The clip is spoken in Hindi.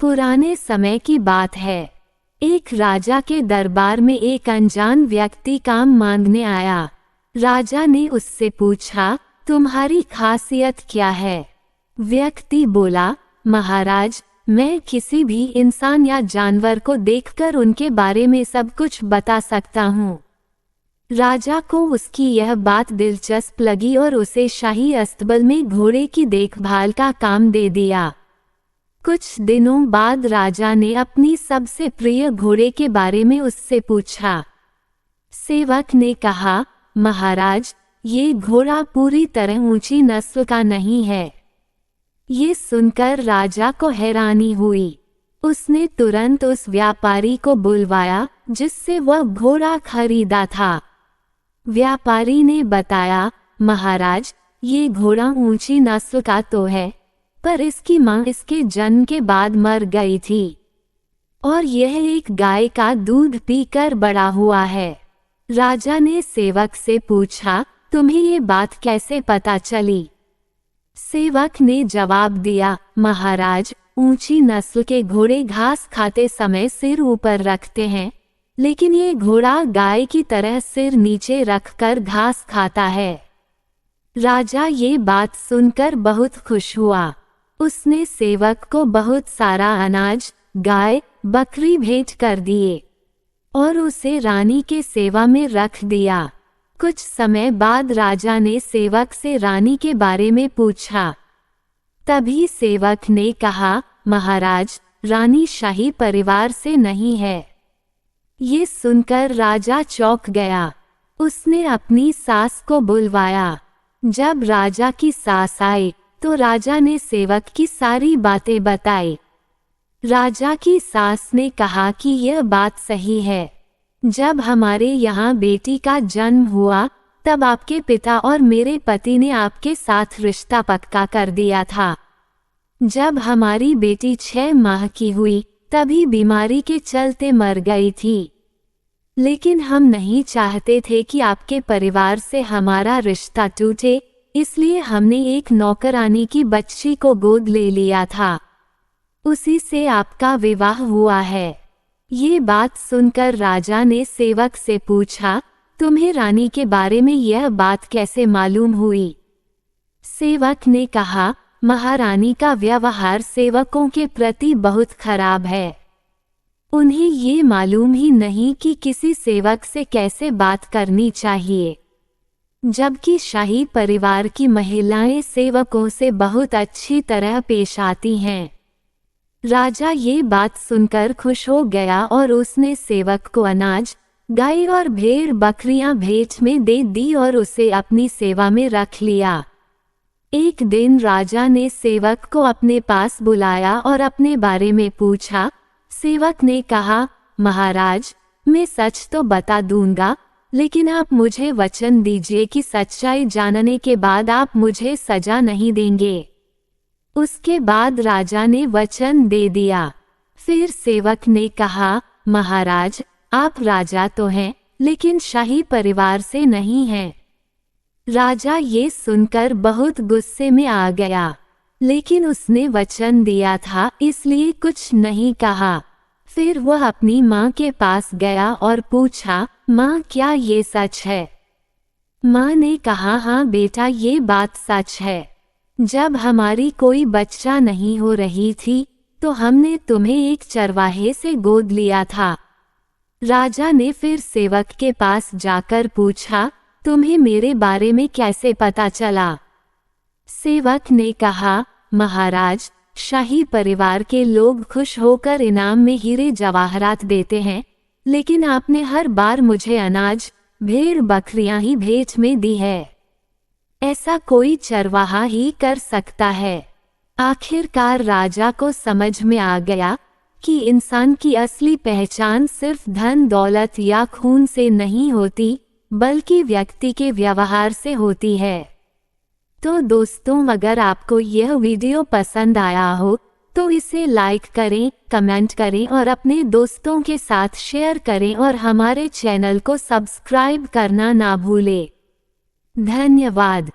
पुराने समय की बात है। एक राजा के दरबार में एक अनजान व्यक्ति काम मांगने आया। राजा ने उससे पूछा, तुम्हारी खासियत क्या है? व्यक्ति बोला, महाराज, मैं किसी भी इंसान या जानवर को देखकर उनके बारे में सब कुछ बता सकता हूँ। राजा को उसकी यह बात दिलचस्प लगी और उसे शाही अस्तबल में घोड़े की देखभाल का काम दे दिया। कुछ दिनों बाद राजा ने अपनी सबसे प्रिय घोड़े के बारे में उससे पूछा। सेवक ने कहा, महाराज, ये घोड़ा पूरी तरह ऊंची नस्ल का नहीं है। ये सुनकर राजा को हैरानी हुई। उसने तुरंत उस व्यापारी को बुलवाया जिससे वह घोड़ा खरीदा था। व्यापारी ने बताया, महाराज, ये घोड़ा ऊंची नस्ल का तो है, पर इसकी मां इसके जन्म के बाद मर गई थी और यह एक गाय का दूध पीकर बड़ा हुआ है। राजा ने सेवक से पूछा, तुम्हें ये बात कैसे पता चली? सेवक ने जवाब दिया, महाराज, ऊंची नस्ल के घोड़े घास खाते समय सिर ऊपर रखते हैं, लेकिन ये घोड़ा गाय की तरह सिर नीचे रखकर घास खाता है। राजा ये बात सुनकर बहुत खुश हुआ। उसने सेवक को बहुत सारा अनाज, गाय, बकरी भेंट कर दिए और उसे रानी के सेवा में रख दिया। कुछ समय बाद राजा ने सेवक से रानी के बारे में पूछा। तभी सेवक ने कहा, महाराज, रानी शाही परिवार से नहीं है। ये सुनकर राजा चौंक गया। उसने अपनी सास को बुलवाया। जब राजा की सास आई तो राजा ने सेवक की सारी बातें बताई। राजा की सास ने कहा कि यह बात सही है। जब हमारे यहाँ बेटी का जन्म हुआ तब आपके पिता और मेरे पति ने आपके साथ रिश्ता पक्का कर दिया था। जब हमारी बेटी 6 माह की हुई तभी बीमारी के चलते मर गई थी, लेकिन हम नहीं चाहते थे कि आपके परिवार से हमारा रिश्ता टूटे, इसलिए हमने एक नौकरानी की बच्ची को गोद ले लिया था। उसी से आपका विवाह हुआ है। ये बात सुनकर राजा ने सेवक से पूछा, तुम्हें रानी के बारे में यह बात कैसे मालूम हुई? सेवक ने कहा, महारानी का व्यवहार सेवकों के प्रति बहुत खराब है। उन्हें ये मालूम ही नहीं कि किसी सेवक से कैसे बात करनी चाहिए, जबकि शाही परिवार की महिलाएं सेवकों से बहुत अच्छी तरह पेश आती हैं। राजा ये बात सुनकर खुश हो गया और उसने सेवक को अनाज, गाय और भेड़ बकरियां भेंट में दे दी और उसे अपनी सेवा में रख लिया। एक दिन राजा ने सेवक को अपने पास बुलाया और अपने बारे में पूछा। सेवक ने कहा, महाराज, मैं सच तो बता दूंगा, लेकिन आप मुझे वचन दीजिए कि सच्चाई जानने के बाद आप मुझे सजा नहीं देंगे। उसके बाद राजा ने वचन दे दिया। फिर सेवक ने कहा, महाराज, आप राजा तो हैं, लेकिन शाही परिवार से नहीं हैं। राजा ये सुनकर बहुत गुस्से में आ गया, लेकिन उसने वचन दिया था इसलिए कुछ नहीं कहा। फिर वह अपनी माँ के पास गया और पूछा, माँ, क्या ये सच है? माँ ने कहा, हाँ बेटा, ये बात सच है। जब हमारी कोई बच्चा नहीं हो रही थी तो हमने तुम्हें एक चरवाहे से गोद लिया था। राजा ने फिर सेवक के पास जाकर पूछा, तुम्हें मेरे बारे में कैसे पता चला? सेवक ने कहा, महाराज, शाही परिवार के लोग खुश होकर इनाम में हीरे जवाहरात देते हैं, लेकिन आपने हर बार मुझे अनाज, भेड़ बकरियां ही भेंट में दी है। ऐसा कोई चरवाहा ही कर सकता है। आखिरकार राजा को समझ में आ गया कि इंसान की असली पहचान सिर्फ धन दौलत या खून से नहीं होती, बल्कि व्यक्ति के व्यवहार से होती है। तो दोस्तों, अगर आपको यह वीडियो पसंद आया हो तो इसे लाइक करें, कमेंट करें और अपने दोस्तों के साथ शेयर करें और हमारे चैनल को सब्सक्राइब करना ना भूलें। धन्यवाद।